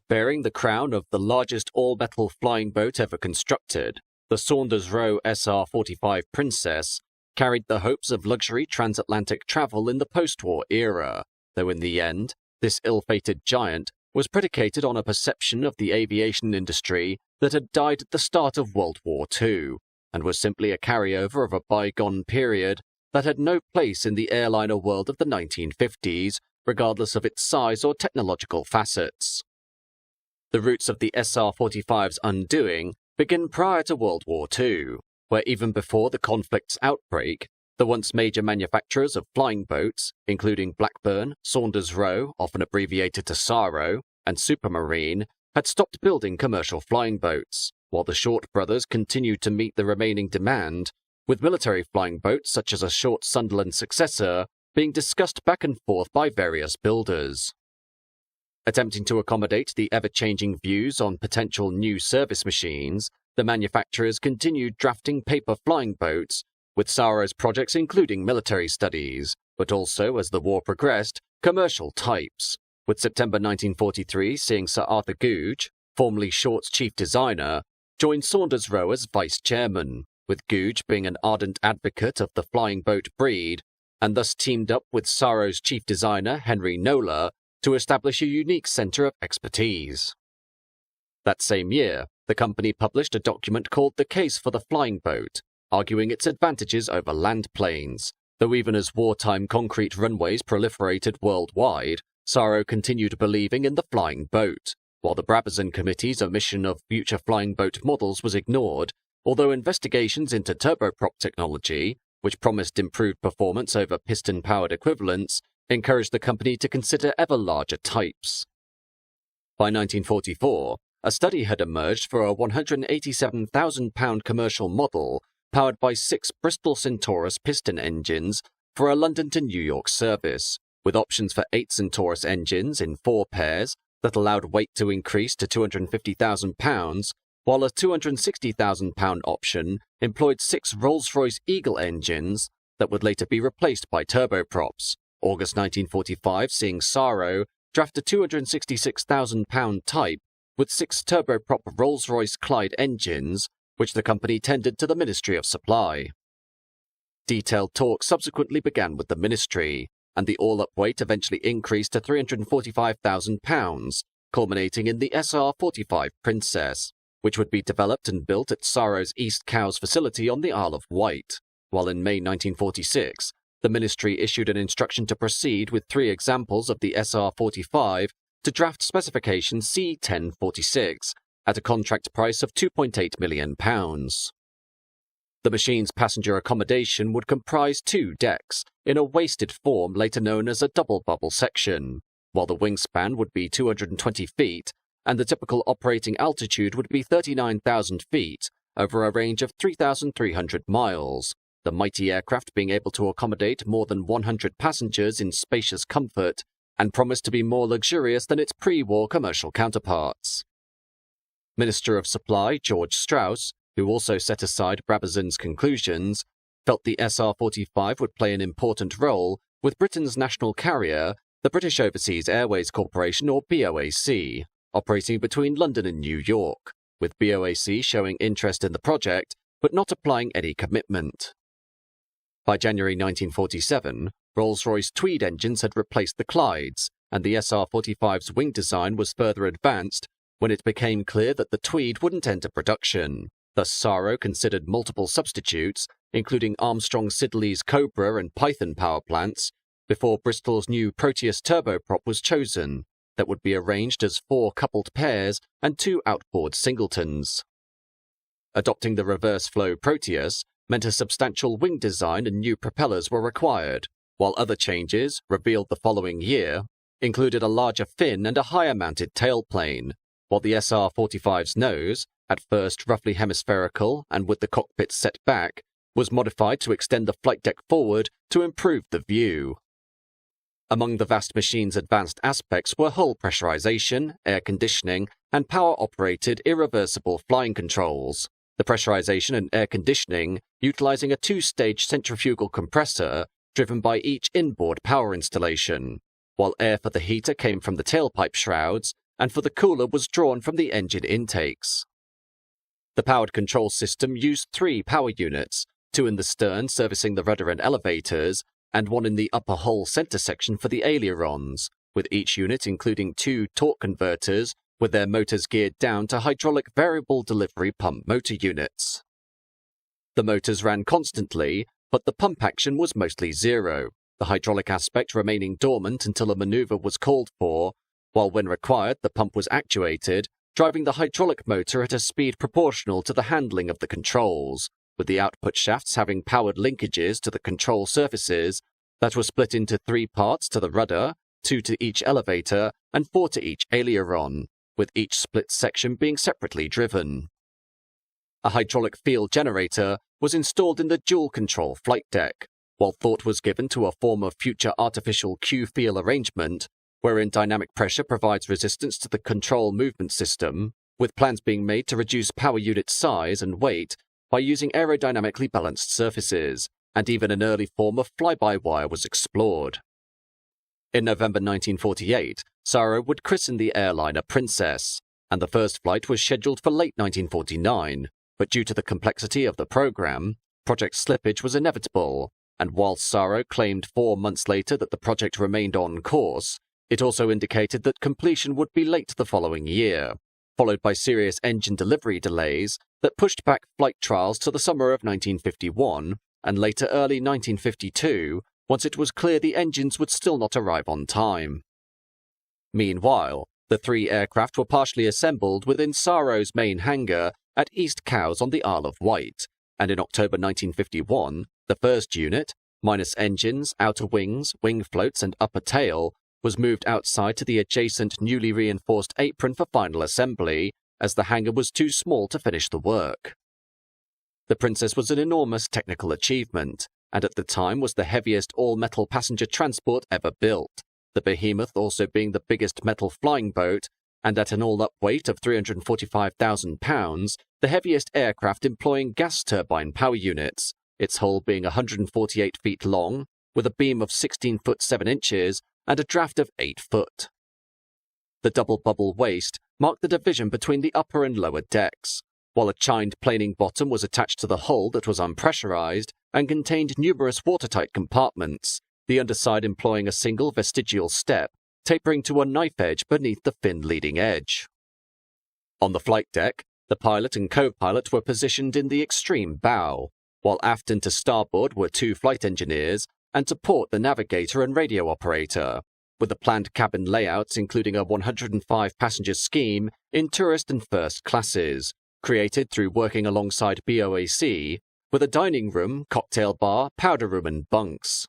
Bearing the crown of the largest all-metal flying boat ever constructed, the Saunders-Roe SR.45 Princess carried the hopes of luxury transatlantic travel in the post-war era, though in the end, this ill-fated giant was predicated on a perception of the aviation industry that had died at the start of World War II, and was simply a carryover of a bygone period that had no place in the airliner world of the 1950s, regardless of its size or technological facets. The roots of the SR.45's undoing begin prior to World War II, where even before the conflict's outbreak, the once major manufacturers of flying boats, including Blackburn, Saunders-Roe, often abbreviated to SARO, and Supermarine, had stopped building commercial flying boats, while the Short brothers continued to meet the remaining demand, with military flying boats such as a Short Sunderland successor being discussed back and forth by various builders. Attempting to accommodate the ever-changing views on potential new service machines, the manufacturers continued drafting paper flying boats, with SARO's projects including military studies, but also, as the war progressed, commercial types, with September 1943 seeing Sir Arthur Googe, formerly Short's chief designer, join Saunders-Roe as vice chairman, with Googe being an ardent advocate of the flying boat breed, and thus teamed up with SARO's chief designer Henry Nola to establish a unique centre of expertise. That same year, the company published a document called The Case for the Flying Boat, arguing its advantages over land planes, though even as wartime concrete runways proliferated worldwide, SARO continued believing in the flying boat, while the Brabazon Committee's omission of future flying boat models was ignored, although investigations into turboprop technology, which promised improved performance over piston-powered equivalents, encouraged the company to consider ever larger types. By 1944, a study had emerged for a £187,000 commercial model powered by 6 Bristol Centaurus piston engines for a London to New York service, with options for 8 Centaurus engines in 4 pairs that allowed weight to increase to £250,000, while a £260,000 option employed 6 Rolls-Royce Eagle engines that would later be replaced by turboprops. August 1945 seeing SARO draft a £266,000 type with 6 turboprop Rolls-Royce Clyde engines, which the company tendered to the Ministry of Supply. Detailed talks subsequently began with the Ministry, and the all-up weight eventually increased to £345,000, culminating in the SR.45 Princess, which would be developed and built at SARO's East Cowes facility on the Isle of Wight, while in May 1946, the Ministry issued an instruction to proceed with 3 examples of the SR.45 to draft specification C-1046 at a contract price of £2.8 million. The machine's passenger accommodation would comprise 2 decks, in a waisted form later known as a double bubble section, while the wingspan would be 220 feet, and the typical operating altitude would be 39,000 feet, over a range of 3,300 miles, the mighty aircraft being able to accommodate more than 100 passengers in spacious comfort, and promised to be more luxurious than its pre-war commercial counterparts. Minister of Supply George Strauss, who also set aside Brabazon's conclusions, felt the SR.45 would play an important role with Britain's national carrier, the British Overseas Airways Corporation or BOAC, operating between London and New York, with BOAC showing interest in the project but not applying any commitment. By January 1947, Rolls-Royce Tweed engines had replaced the Clydes, and the SR.45's wing design was further advanced when it became clear that the Tweed wouldn't enter production. Thus SARO considered multiple substitutes, including Armstrong Siddeley's Cobra and Python power plants, before Bristol's new Proteus turboprop was chosen, that would be arranged as 4 coupled pairs and 2 outboard singletons. Adopting the reverse-flow Proteus meant a substantial wing design and new propellers were required, while other changes, revealed the following year, included a larger fin and a higher-mounted tailplane, while the SR.45's nose, at first roughly hemispherical and with the cockpit set back, was modified to extend the flight deck forward to improve the view. Among the vast machine's advanced aspects were hull pressurization, air conditioning, and power-operated irreversible flying controls. The pressurization and air conditioning utilizing a 2-stage centrifugal compressor driven by each inboard power installation, while air for the heater came from the tailpipe shrouds and for the cooler was drawn from the engine intakes. The powered control system used 3 power units, 2 in the stern servicing the rudder and elevators, and 1 in the upper hull center section for the ailerons, with each unit including 2 torque converters with their motors geared down to hydraulic variable delivery pump motor units. The motors ran constantly, but the pump action was mostly zero, the hydraulic aspect remaining dormant until a maneuver was called for, while when required the pump was actuated, driving the hydraulic motor at a speed proportional to the handling of the controls, with the output shafts having powered linkages to the control surfaces that were split into 3 parts to the rudder, 2 to each elevator, and 4 to each aileron, with each split section being separately driven. A hydraulic field generator was installed in the dual-control flight deck, while thought was given to a form of future artificial Q-feel arrangement, wherein dynamic pressure provides resistance to the control movement system, with plans being made to reduce power unit size and weight by using aerodynamically balanced surfaces, and even an early form of fly-by-wire was explored. In November 1948, SARO would christen the Airliner Princess, and the first flight was scheduled for late 1949, but due to the complexity of the program, project slippage was inevitable, and whilst SARO claimed 4 months later that the project remained on course, it also indicated that completion would be late the following year, followed by serious engine delivery delays that pushed back flight trials to the summer of 1951 and later early 1952, once it was clear the engines would still not arrive on time. Meanwhile, the 3 aircraft were partially assembled within SARO's main hangar at East Cowes on the Isle of Wight, and in October 1951, the first unit, minus engines, outer wings, wing floats and upper tail, was moved outside to the adjacent newly reinforced apron for final assembly, as the hangar was too small to finish the work. The Princess was an enormous technical achievement, and at the time was the heaviest all-metal passenger transport ever built, the behemoth also being the biggest metal flying boat, and at an all-up weight of 345,000 pounds, the heaviest aircraft employing gas turbine power units, its hull being 148 feet long, with a beam of 16 foot 7 inches and a draft of 8 foot. The double bubble waist marked the division between the upper and lower decks, while a chined planing bottom was attached to the hull that was unpressurized and contained numerous watertight compartments, the underside employing a single vestigial step, tapering to a knife edge beneath the fin leading edge. On the flight deck, the pilot and co-pilot were positioned in the extreme bow, while aft and to starboard were 2 flight engineers, and to port the navigator and radio operator, with the planned cabin layouts including a 105-passenger scheme in tourist and first classes, created through working alongside BOAC, with a dining room, cocktail bar, powder room and bunks.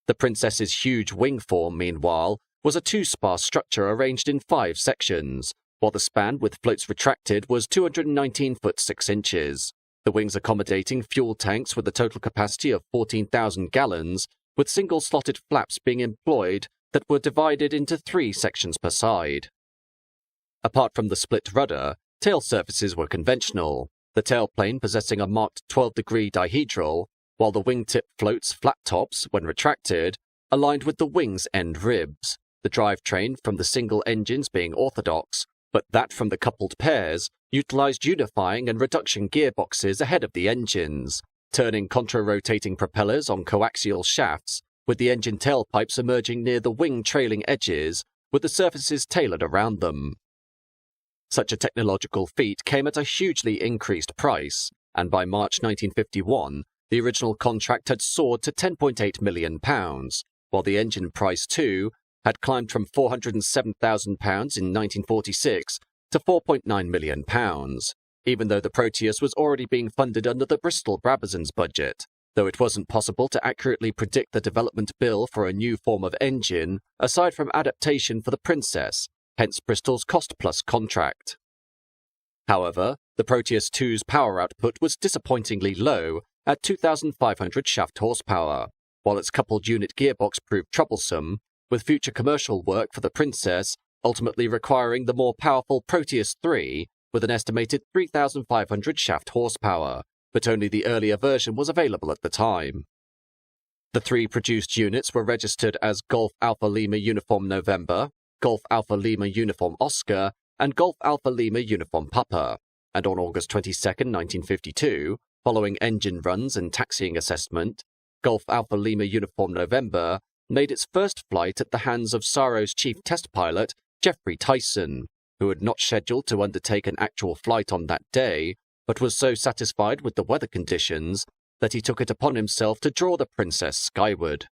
The Princess's huge wing form, meanwhile, was a 2-spar structure arranged in 5 sections, while the span with floats retracted was 219 foot 6 inches, the wings accommodating fuel tanks with a total capacity of 14,000 gallons, with single-slotted flaps being employed that were divided into 3 sections per side. Apart from the split rudder, tail surfaces were conventional, the tailplane possessing a marked 12-degree dihedral, while the wingtip floats' flat tops, when retracted, aligned with the wing's end ribs, the drivetrain from the single engines being orthodox, but that from the coupled pairs utilized unifying and reduction gearboxes ahead of the engines, turning contra-rotating propellers on coaxial shafts, with the engine tailpipes emerging near the wing trailing edges, with the surfaces tailored around them. Such a technological feat came at a hugely increased price, and by March 1951, the original contract had soared to £10.8 million, while the engine price too had climbed from £407,000 in 1946 to £4.9 million, even though the Proteus was already being funded under the Bristol Brabazon's budget, though it wasn't possible to accurately predict the development bill for a new form of engine, aside from adaptation for the Princess, hence Bristol's cost-plus contract. However, the Proteus 2's power output was disappointingly low at 2,500 shaft horsepower, while its coupled unit gearbox proved troublesome, with future commercial work for the Princess ultimately requiring the more powerful Proteus 3 with an estimated 3,500 shaft horsepower, but only the earlier version was available at the time. The 3 produced units were registered as Golf Alpha Lima Uniform November, Golf Alpha Lima Uniform Oscar, and Golf Alpha Lima Uniform Papa, and on August 22, 1952, following engine runs and taxiing assessment, Golf Alpha Lima Uniform November made its first flight at the hands of SARO's chief test pilot, Jeffrey Tyson, who had not scheduled to undertake an actual flight on that day, but was so satisfied with the weather conditions that he took it upon himself to draw the Princess skyward.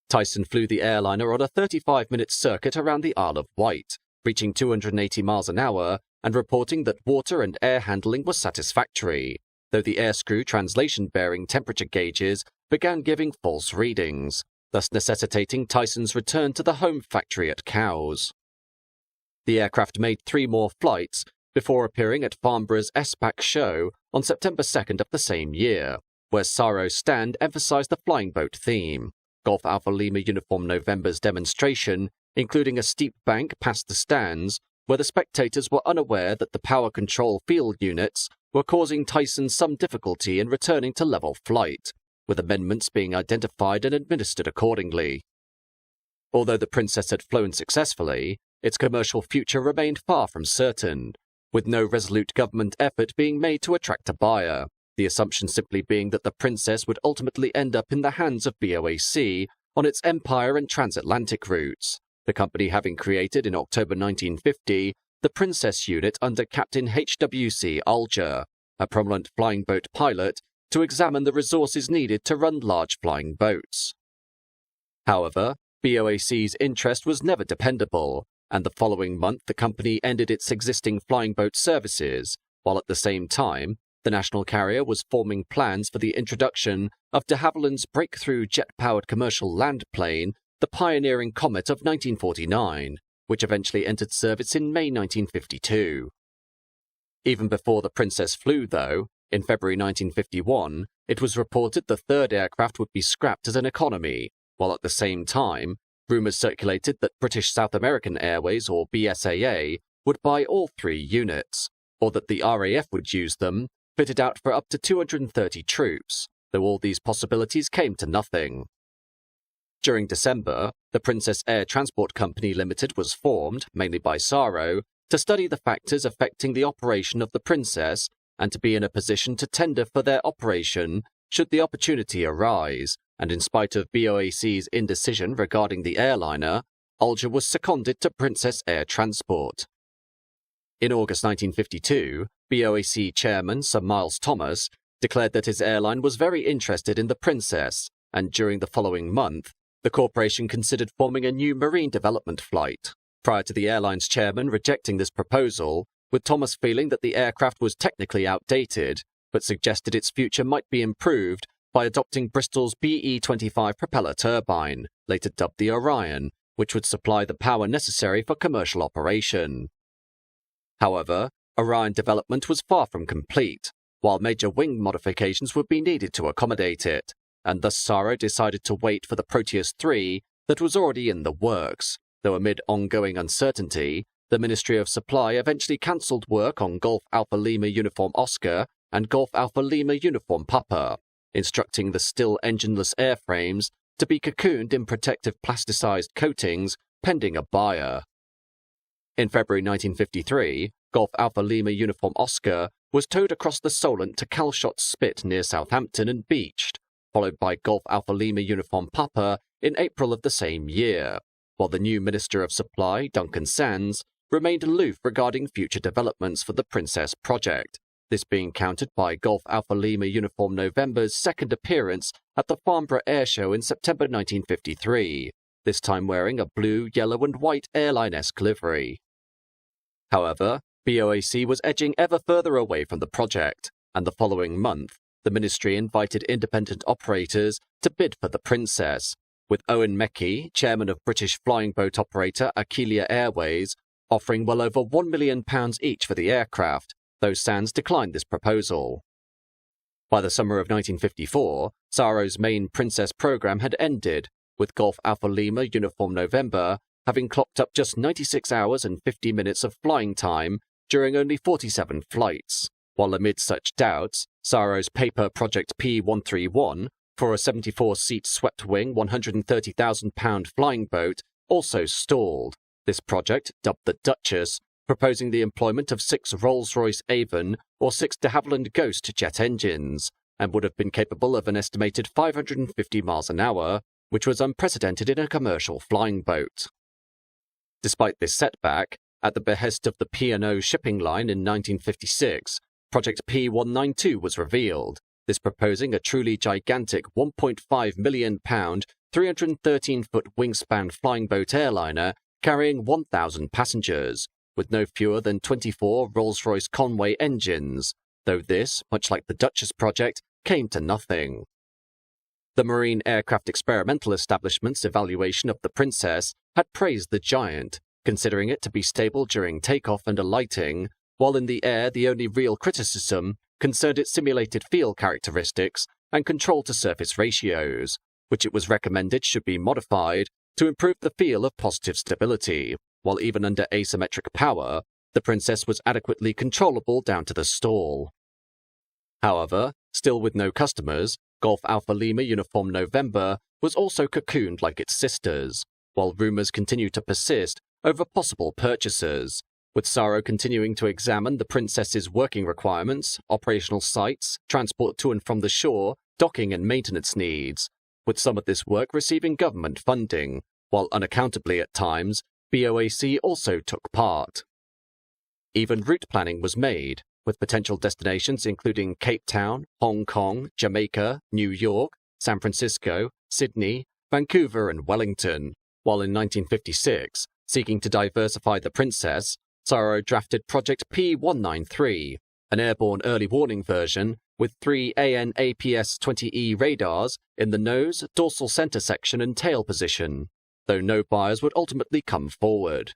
Tyson flew the Airliner on a 35-minute circuit around the Isle of Wight, reaching 280 miles an hour and reporting that water and air handling was satisfactory, though the airscrew translation-bearing temperature gauges began giving false readings, thus necessitating Tyson's return to the home factory at Cowes. The aircraft made 3 more flights before appearing at Farnborough's SPAC show on September 2nd of the same year, where SARO's stand emphasized the flying boat theme. Golf Alpha Lima Uniform November's demonstration, including a steep bank past the stands, where the spectators were unaware that the power control field units were causing Tyson some difficulty in returning to level flight, with amendments being identified and administered accordingly. Although the Princess had flown successfully, its commercial future remained far from certain, with no resolute government effort being made to attract a buyer, the assumption simply being that the Princess would ultimately end up in the hands of BOAC on its Empire and transatlantic routes, the company having created in October 1950 the Princess unit under Captain H.W.C. Alger, a prominent flying boat pilot, to examine the resources needed to run large flying boats. However, BOAC's interest was never dependable, and the following month the company ended its existing flying boat services, while at the same time, the national carrier was forming plans for the introduction of de Havilland's breakthrough jet-powered commercial land plane, the pioneering Comet of 1949, which eventually entered service in May 1952. Even before the Princess flew, though, in February 1951, it was reported the third aircraft would be scrapped as an economy, while at the same time, rumours circulated that British South American Airways, or BSAA, would buy all 3 units, or that the RAF would use them, fitted out for up to 230 troops, though all these possibilities came to nothing. During December, the Princess Air Transport Company Limited was formed, mainly by SARO, to study the factors affecting the operation of the Princess and to be in a position to tender for their operation should the opportunity arise, and in spite of BOAC's indecision regarding the Airliner, Alger was seconded to Princess Air Transport. In August 1952, BOAC chairman Sir Miles Thomas declared that his airline was very interested in the Princess, and during the following month, the corporation considered forming a new marine development flight, prior to the airline's chairman rejecting this proposal, with Thomas feeling that the aircraft was technically outdated, but suggested its future might be improved by adopting Bristol's BE-25 propeller turbine, later dubbed the Orion, which would supply the power necessary for commercial operation. However, Orion development was far from complete, while major wing modifications would be needed to accommodate it, and thus SARO decided to wait for the Proteus 3 that was already in the works, though amid ongoing uncertainty, the Ministry of Supply eventually cancelled work on Golf Alpha Lima Uniform Oscar and Golf Alpha Lima Uniform Papa, instructing the still engineless airframes to be cocooned in protective plasticized coatings pending a buyer. In February 1953, Golf Alpha Lima Uniform Oscar was towed across the Solent to Calshot Spit near Southampton and beached, followed by Golf Alpha Lima Uniform Papa in April of the same year, while the new Minister of Supply, Duncan Sands, remained aloof regarding future developments for the Princess project, this being countered by Golf Alpha Lima Uniform November's second appearance at the Farnborough Air Show in September 1953, this time wearing a blue, yellow and white airline-esque livery. However, BOAC was edging ever further away from the project, and the following month, the ministry invited independent operators to bid for the Princess, with Owen Mecky, chairman of British flying boat operator Aquilia Airways, offering well over £1 million each for the aircraft, though Sands declined this proposal. By the summer of 1954, SARO's main Princess program had ended, with Golf Alpha Lima Uniform November having clocked up just 96 hours and 50 minutes of flying time during only 47 flights, while amid such doubts, SARO's paper Project P131, for a 74-seat swept-wing £130,000 flying boat, also stalled, This project, dubbed the Duchess, proposing the employment of 6 Rolls-Royce Avon or 6 de Havilland Ghost jet engines, and would have been capable of an estimated 550 miles an hour, which was unprecedented in a commercial flying boat. Despite this setback, at the behest of the P&O shipping line in 1956, Project P192 was revealed, this proposing a truly gigantic £1.5 million, 313-foot wingspan flying boat airliner carrying 1,000 passengers, with no fewer than 24 Rolls-Royce Conway engines, though this, much like the Duchess project, came to nothing. The Marine Aircraft Experimental Establishment's evaluation of the Princess had praised the giant, considering it to be stable during takeoff and alighting, while in the air the only real criticism concerned its simulated feel characteristics and control-to-surface ratios, which it was recommended should be modified to improve the feel of positive stability, while even under asymmetric power, the Princess was adequately controllable down to the stall. However, still with no customers, Golf Alpha Lima Uniform November was also cocooned like its sisters, while rumours continued to persist over possible purchasers, with SARO continuing to examine the Princess's working requirements, operational sites, transport to and from the shore, docking and maintenance needs, with some of this work receiving government funding, while unaccountably at times, BOAC also took part. Even route planning was made, with potential destinations including Cape Town, Hong Kong, Jamaica, New York, San Francisco, Sydney, Vancouver and Wellington, while in 1956, seeking to diversify the Princess, SARO drafted Project P193, an airborne early warning version with 3 AN/APS-20E radars in the nose, dorsal center section and tail position, though no buyers would ultimately come forward.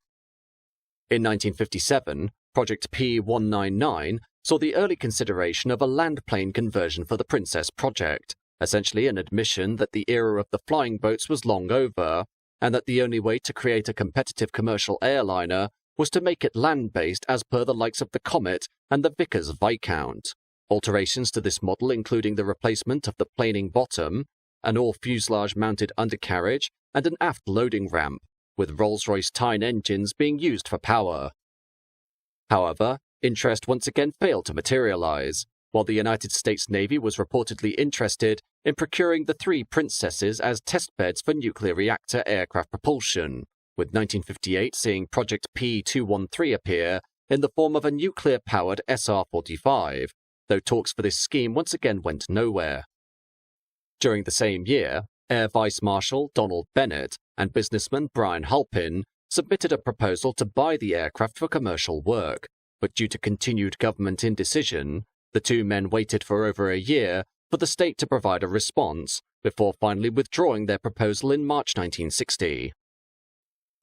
In 1957, Project P199 saw the early consideration of a land plane conversion for the Princess project, essentially an admission that the era of the flying boats was long over, and that the only way to create a competitive commercial airliner was to make it land-based as per the likes of the Comet and the Vickers Viscount. Alterations to this model including the replacement of the planing bottom, an all-fuselage-mounted undercarriage, and an aft loading ramp, with Rolls-Royce Tyne engines being used for power. However, interest once again failed to materialize, while the United States Navy was reportedly interested in procuring the 3 Princesses as testbeds for nuclear reactor aircraft propulsion, with 1958 seeing Project P213 appear in the form of a nuclear-powered SR-45, though talks for this scheme once again went nowhere. During the same year, Air Vice Marshal Donald Bennett and businessman Brian Halpin submitted a proposal to buy the aircraft for commercial work, but due to continued government indecision, the 2 men waited for over a year for the state to provide a response, before finally withdrawing their proposal in March 1960.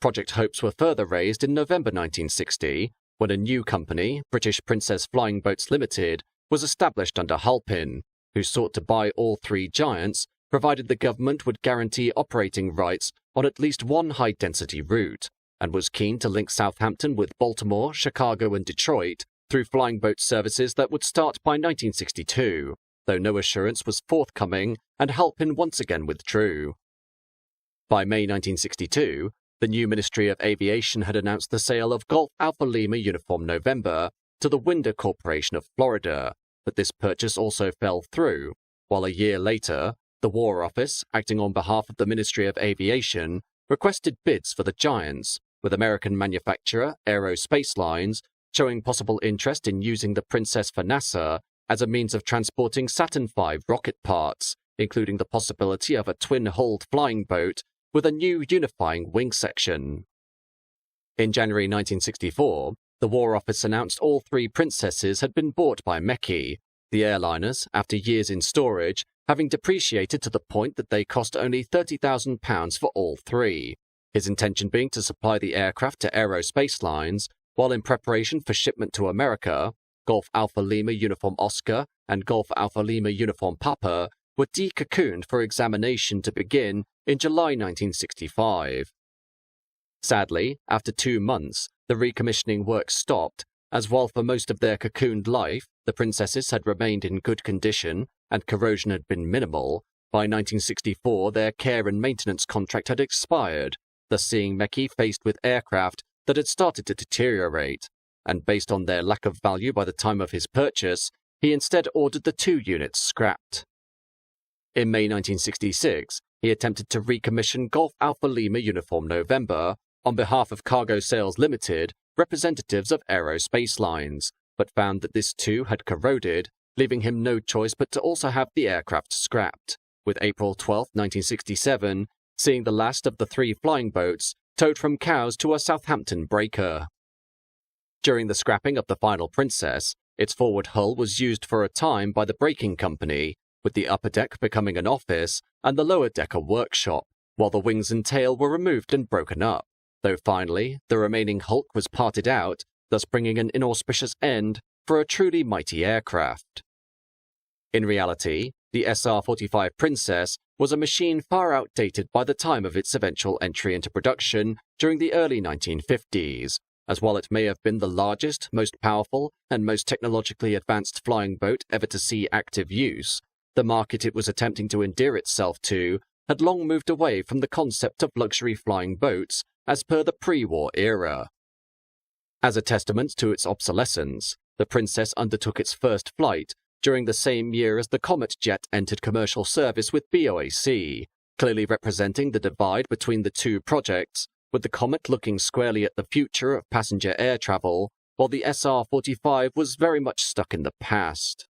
Project hopes were further raised in November 1960, when a new company, British Princess Flying Boats Limited, was established under Halpin, who sought to buy all 3 giants, provided the government would guarantee operating rights on at least one high-density route, and was keen to link Southampton with Baltimore, Chicago and Detroit through flying boat services that would start by 1962, though no assurance was forthcoming and Halpin once again withdrew. By May 1962, the new Ministry of Aviation had announced the sale of Golf Alpha Lima Uniform November to the Winder Corporation of Florida, but this purchase also fell through, while a year later, the War Office, acting on behalf of the Ministry of Aviation, requested bids for the giants, with American manufacturer Aerospace Lines showing possible interest in using the Princess for NASA as a means of transporting Saturn V rocket parts, including the possibility of a twin-hulled flying boat with a new unifying wing section. In January 1964, the War Office announced all 3 Princesses had been bought by Meki, the airliners, after years in storage, having depreciated to the point that they cost only £30,000 for all 3, his intention being to supply the aircraft to Aerospace Lines, while in preparation for shipment to America, Golf Alpha Lima Uniform Oscar and Golf Alpha Lima Uniform Papa were de-cocooned for examination to begin in July 1965. Sadly, after 2 months, the recommissioning work stopped, as while for most of their cocooned life, the Princesses had remained in good condition and corrosion had been minimal, by 1964 their care and maintenance contract had expired, thus seeing Mecchi faced with aircraft that had started to deteriorate, and based on their lack of value by the time of his purchase, he instead ordered the 2 units scrapped. In May 1966, he attempted to recommission Golf Alpha Lima Uniform November on behalf of Cargo Sales Limited, representatives of aerospace lines, but found that this too had corroded, leaving him no choice but to also have the aircraft scrapped, with April 12, 1967, seeing the last of the 3 flying boats towed from Cowes to a Southampton breaker. During the scrapping of the final Princess, its forward hull was used for a time by the braking company, with the upper deck becoming an office and the lower deck a workshop, while the wings and tail were removed and broken up, though finally the remaining hulk was parted out, thus bringing an inauspicious end for a truly mighty aircraft. In reality, the SR-45 Princess was a machine far outdated by the time of its eventual entry into production during the early 1950s, as while it may have been the largest, most powerful, and most technologically advanced flying boat ever to see active use, the market it was attempting to endear itself to had long moved away from the concept of luxury flying boats as per the pre-war era. As a testament to its obsolescence, the Princess undertook its first flight during the same year as the Comet jet entered commercial service with BOAC, clearly representing the divide between the two projects, with the Comet looking squarely at the future of passenger air travel, while the SR-45 was very much stuck in the past.